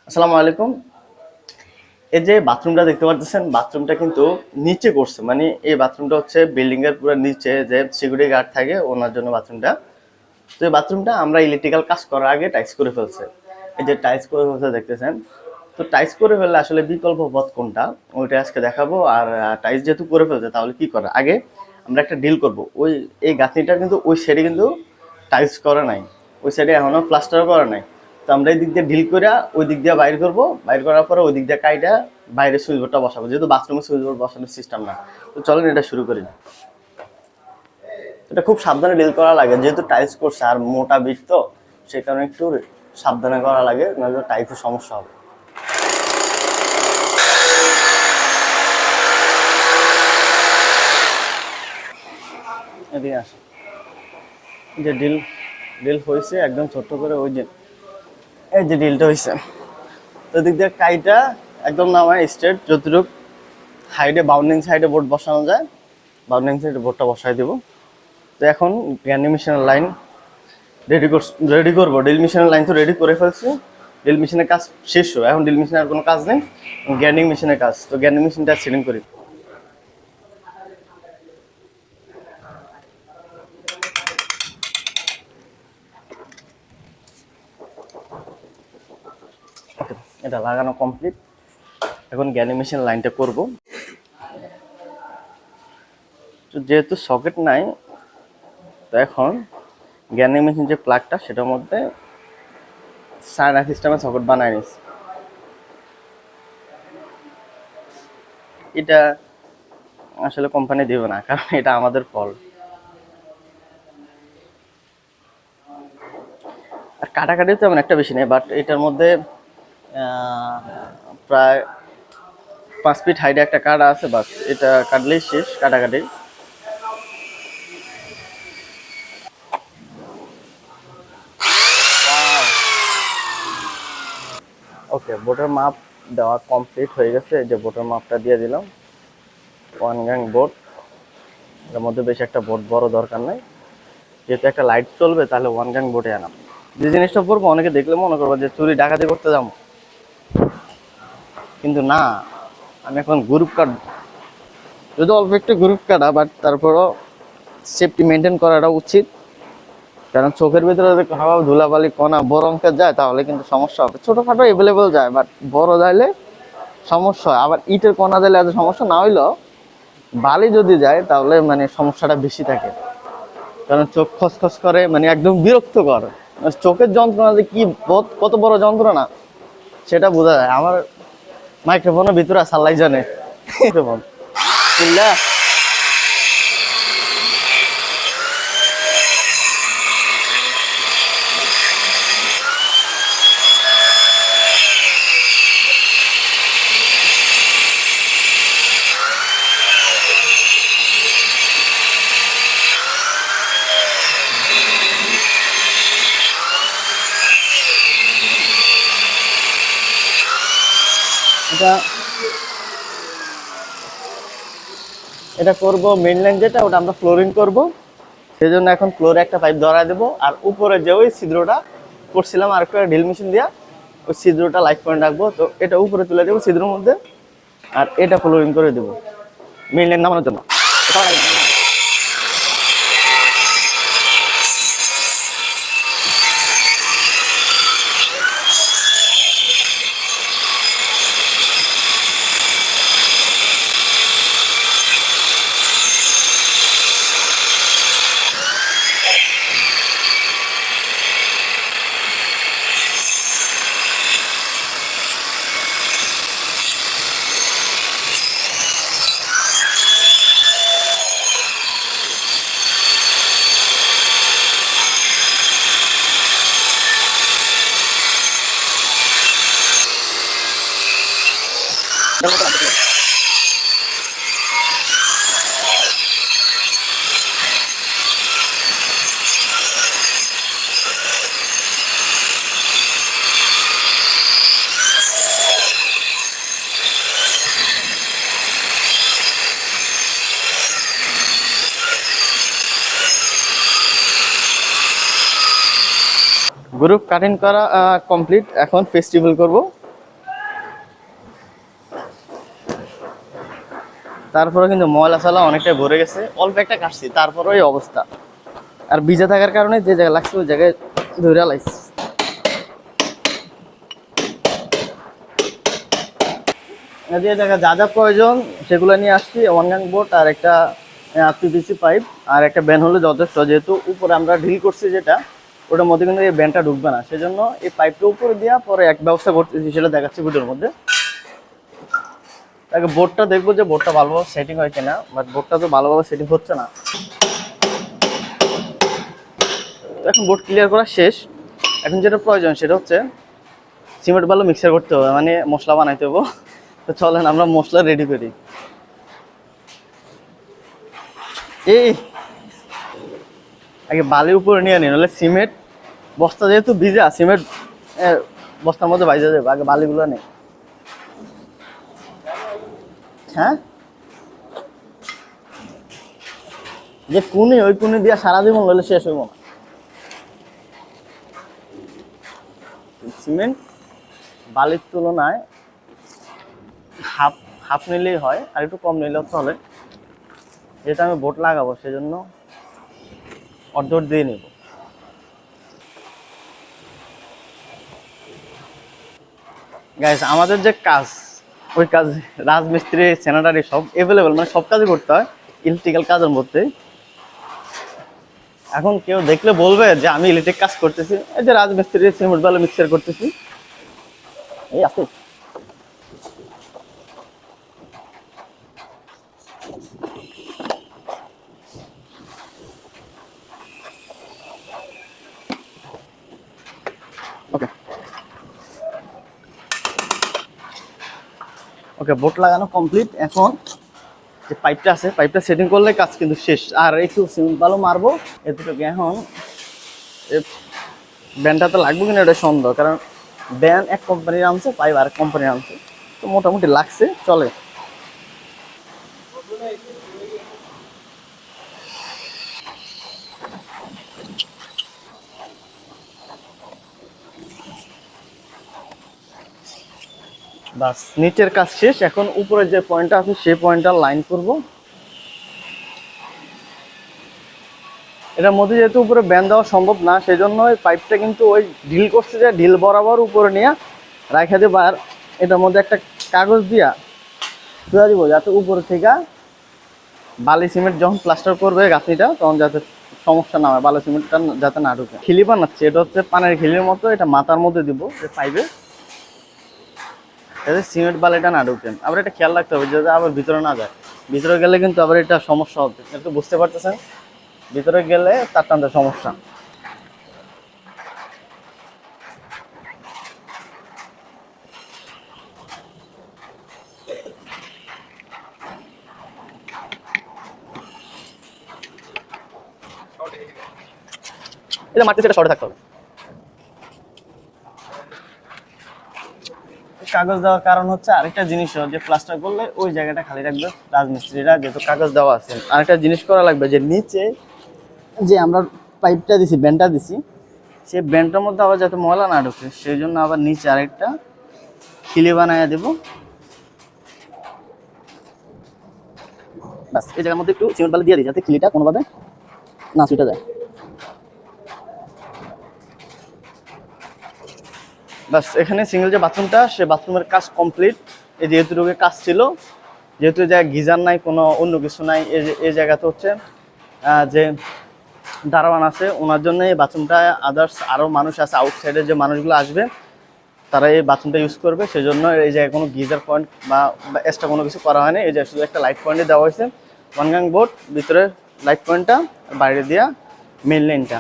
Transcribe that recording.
আসসালামু আলাইকুম। এই যে বাথরুমটা দেখতে পাচ্ছেন, বাথরুমটা কিন্তু নিচে করছে। মানে এই বাথরুমটা হচ্ছে বিল্ডিং এর পুরো নিচে, যে সিকিউরিটি গার্ড থাকে ওনার জন্য বাথরুমটা। তো এই বাথরুমটা আমরা ইলেকট্রিক্যাল কাজ করার আগে টাইলস করে ফেলছে। এই যে টাইলস করে ফেলছে দেখতেছেন। তো টাইলস করে ফেললে আসলে বিকল্প পথ কোনটা ওইটা আজকে দেখাবো। আর টাইলস যেহেতু করে ফেলছে তাহলে কি করে, আগে আমরা একটা ডিল করব। ওই এই গাঁথনিটা কিন্তু ওই সাইডে কিন্তু টাইলস করা নাই, ওই সাইডে এখনো প্লাস্টারও করা নাই। তো আমরা এই দিক দিয়ে ডিল করে ওই দিক দিয়ে বাইর করবো, বাইর করার পরে ওই দিক দিয়ে কাইটা বাইরে সুইচ বোর্ডটা বসাবো, যেহেতু বাথরুমে সুইচ বোর্ড বসানোর সিস্টেম না। তো চলেন এটা শুরু করি। এটা খুব সাবধানে ডিল করা লাগে, যেহেতু টাইলস করছে আর মোটা বিট, তো সেই কারণে একটু সাবধানে করা লাগে, নাহলে টাইলসের সমস্যা হবে। এদিকে আসে যে ডিল ডিল হয়েছে একদম ছোট্ট করে, ওই যে এই যে ডিলটা হয়েছে। তো দিক দিয়ে কাইটা একদম নামায় স্ট্রেট, যতটুকু হাইডে বাউন্ডিং সাইডে বোর্ড বসানো যায় বাউন্ডিং সাইডে বোর্ডটা বসাই দেবো। তো এখন গ্যান্ডি মেশিনের লাইন রেডি করবো। ড্রিল মেশিনের লাইন তো রেডি করে ফেলছি, ড্রিল মেশিনের কাজ শেষ হয়, এখন ড্রিল মেশিনের আর কোনো কাজ নেই, গ্যান্ডিং মেশিনের কাজ। তো গ্যান্ডিং মেশিনটা সেটিং করি। ওকে, এটা লাগানো কমপ্লিট। এখন গ্যান্ডিং মেশিন লাইনটা করব। তো যেহেতু সকেট নাই, তো এখন গ্যান্ডিং মেশিন যে প্লাগটা সেটার মধ্যে সাইনা সিস্টেমে সকেট বানায় নিচ্ছি। এটা আসলে কোম্পানি দিবে না, কারণ এটা আমাদের ফল্ট। আর কাটাকাটি তেমন একটা বেশি নেই, বাট এটার মধ্যে প্রায় 5 ফিট হাইটে একটা কাটা আছে, বাস এটা কাটলেই শেষ কাটাকাটি। ওকে, বোটের মাপ দেওয়া কমপ্লিট হয়ে গেছে। এই যে বোটের মাপটা দিয়ে দিলাম, 1 গ্যাং বোট। এর মধ্যে বেশি একটা বোট বড় দরকার নাই, যেহেতু একটা লাইট চলবে, তাহলে 1 গ্যাং বোটে আনাম। যে জিনিসটা করবো অনেকে দেখলে মনে করবো যে চুরি ডাকাতি করতে যাবো, কিন্তু না, আমি এখন গ্রুপ কাট, যদি অল্প একটু গ্রুপ কাটা, বাট তারপরও সেফটি মেনটেন করাটা উচিত। কারণ চোখের ভিতরে যদি হাওয়া ধুলাবালি কণা বড় অঙ্কের যায় তাহলে কিন্তু সমস্যা হবে। ছোটখাটো অ্যাভেলেবল যায়, বাট বড় যাইলে সমস্যা হয়। আবার ইটের কণা দিলে এত সমস্যা না হইলেও বালি যদি যায় তাহলে মানে সমস্যাটা বেশি থাকে। কারণ চোখ খসখস করে, মানে একদম বিরক্তকর। চোখের যন্ত্রণা যে কি কত বড় যন্ত্রণা সেটা বোঝা যায়। আমার মাইক্রোফোনের ভিতরে সাল্লাই জানে। মাইক্রোফোন এটা এটা করবো মেইন লাইন যেটা, ওটা আমরা ফ্লোরিং করব। সেই জন্য এখন ফ্লোরে একটা পাইপ ধরায় দেবো, আর উপরে যে ওই ছিদ্রটা করছিলাম আর একটা ড্রিল মেশিন দিয়া ওই ছিদ্রটা লাইট পয়েন্ট রাখবো। তো এটা উপরে তুলে দেবো ছিদ্রের মধ্যে, আর এটা ফ্লোরিং করে দেবো মেইন লাইন নামানোর জন্য। গ্রুপ কাটিং করা কমপ্লিট, এখন ফেস্টিভ্যাল করব। তারপরে কিন্তু ময়লা চলা অনেকটাই ভরে গেছে, অল্প একটা কাটছি তারপরে এই অবস্থা। আর ভিজা থাকার কারণে যে জায়গায় লাগছে ওই জায়গায় ধরে লাইছে। যে জায়গায় যা যা প্রয়োজন সেগুলো নিয়ে আসছি, ওয়ান গাং বোর্ড আর একটা পিভিসি পাইপ আর একটা ব্যান হলে যথেষ্ট, যেহেতু উপরে আমরা ঢিল করছি যেটা ওটার মধ্যে কিন্তু এই ব্যানটা ঢুকবে না, সেজন্য এই পাইপটা উপরে দেওয়া পরে এক ব্যবস্থা করতেছি, সেটা দেখাচ্ছি ভিডিওর মধ্যে। আগে বোর্ডটা দেখবো যে বোর্ডটা ভালোভাবে সেটিং হয় কিনা, বাট বোর্ডটা তো ভালোভাবে সেটিং হচ্ছে না। এখন বোর্ড ক্লিয়ার করা শেষ, এখন যেটা প্রয়োজন সেটা হচ্ছে সিমেন্ট বালু মিক্সার করতে হবে, মানে মশলা বানাইতে হবে। তো চলেন আমরা মশলা রেডি করি। এই আগে বালি উপরে নিয়ে নিন, নাহলে সিমেন্ট বস্তা যেহেতু ভিজা, সিমেন্ট বস্তার মধ্যে বাইজা যাবে। আগে বালিগুলো নেই। হ্যাঁ, যে কুনি ওই কুনি দিয়া সারা জীবন লইলে শেষ হইব না। সিমেন্ট বালির তুলনায় হাফ হাফ নিলেই হয়, আর একটু কম নিলেও চলে। যেটা আমি বোট লাগাবো সেজন্য অর্ধেক দিয়ে নিব। গাইস, আমাদের যে কাজ, ওই কাজ রাজমিস্ত্রি স্যানিটারি সব অ্যাভেলেবেল, মানে সব কাজই করতে হয় ইলেকট্রিক্যাল কাজের মধ্যে। এখন কেউ দেখলে বলবে যে আমি ইলেকট্রিক কাজ করতেছি, এই যে রাজমিস্ত্রি সিমেন্ট বালু মিক্সার করতেছি, এই আছে। ওকে ওকে, বোট লাগানো কমপ্লিট। এখন যে পাইপটা আছে, পাইপটা সেটিং করলে কাজ কিন্তু শেষ। আর একটু সিমেন্ট বালু মারবো এতটুকু। এখন ব্যানটা তো লাগবে কিনা এটা সন্দেহ, কারণ ব্যান এক কোম্পানির আনছে, পাইপ আর কোম্পানির আনছে, তো মোটামুটি লাগছে, চলে। বাস নিচের কাজ শেষ, এখন উপরে যে পয়েন্টটা আছে সেই পয়েন্টটা লাইন করব। এটার মধ্যে যেহেতু উপরে ব্যান দেওয়া সম্ভব না, সেই জন্য ওই পাইপটা কিন্তু ওই ঢিল করছে, যে ঢিল বরাবর উপরে নিয়ে রাখা দেবো। আর এটার মধ্যে একটা কাগজ দিয়া ধুয়ে দিব, যাতে উপরে থেকে বালি সিমেন্ট যখন প্লাস্টার করবে গাঁথনিটা, তখন যাতে সমস্যা না হয়, বালি সিমেন্টটা যাতে না ঢুকে। খিলি বানাচ্ছে, এটা হচ্ছে পানের খিলির মতো, এটা মাথার মধ্যে দিব পাইপে, যাতে সিমেন্ট বালিটা না ঢুকে। আবার এটা খেয়াল রাখতে হবে যাতে আবার ভিতরে না যায়, ভিতরে গেলে কিন্তু আবার এটা সমস্যা হবে, একটু বুঝতে পারতেছেন? ভিতরে গেলে তার টানতে সমস্যা। এটা মারতে সেটা শর্টে থাকতে হবে। কাগজ দেওয়ার কারণ হচ্ছে আরেকটা জিনিস, যে প্লাস্টার করলে ওই জায়গাটা খালি রাখবে রাজমিস্ত্রিরা, যেহেতু কাগজ দেওয়া আছে। আরেকটা জিনিস করা লাগবে, যে নিচে যে আমরা পাইপটা দিছি, ব্যান্ডটা দিছি, সেই ব্যান্ডটার মধ্যে আবার যাতে ময়লা না ঢুকে, সেই জন্য আবার নিচে আরেকটা খিলি বানাইয়া দেবো। বাস এই জায়গার মধ্যে একটু সিমেন্ট বালি দিয়ে দিই, যাতে খিলিটা কোনোভাবে না ছুটে যায়। বাস এখানে সিঙ্গেল যে বাথরুমটা, সে বাথরুমের কাজ কমপ্লিট। এই যেহেতু রোগের কাজ ছিল, যেহেতু এই জায়গায় গিজার নাই, কোনো অন্য কিছু নাই, এই জায়গাতে হচ্ছে যে দারোয়ান আছে, ওনার জন্য এই বাথরুমটা। আদার্স আরও মানুষ আছে, আউটসাইডের যে মানুষগুলো আসবে তারা এই বাথরুমটা ইউজ করবে, সেই জন্য এই জায়গায় কোনো গিজার পয়েন্ট বা এক্সট্রা কোনো কিছু করা হয়নি। এই জায়গায় শুধু একটা লাইট পয়েন্টে দেওয়া হয়েছে, ওয়ান গাং বোর্ড, ভিতরে লাইট পয়েন্টটা, বাইরে দেওয়া মেন লাইনটা।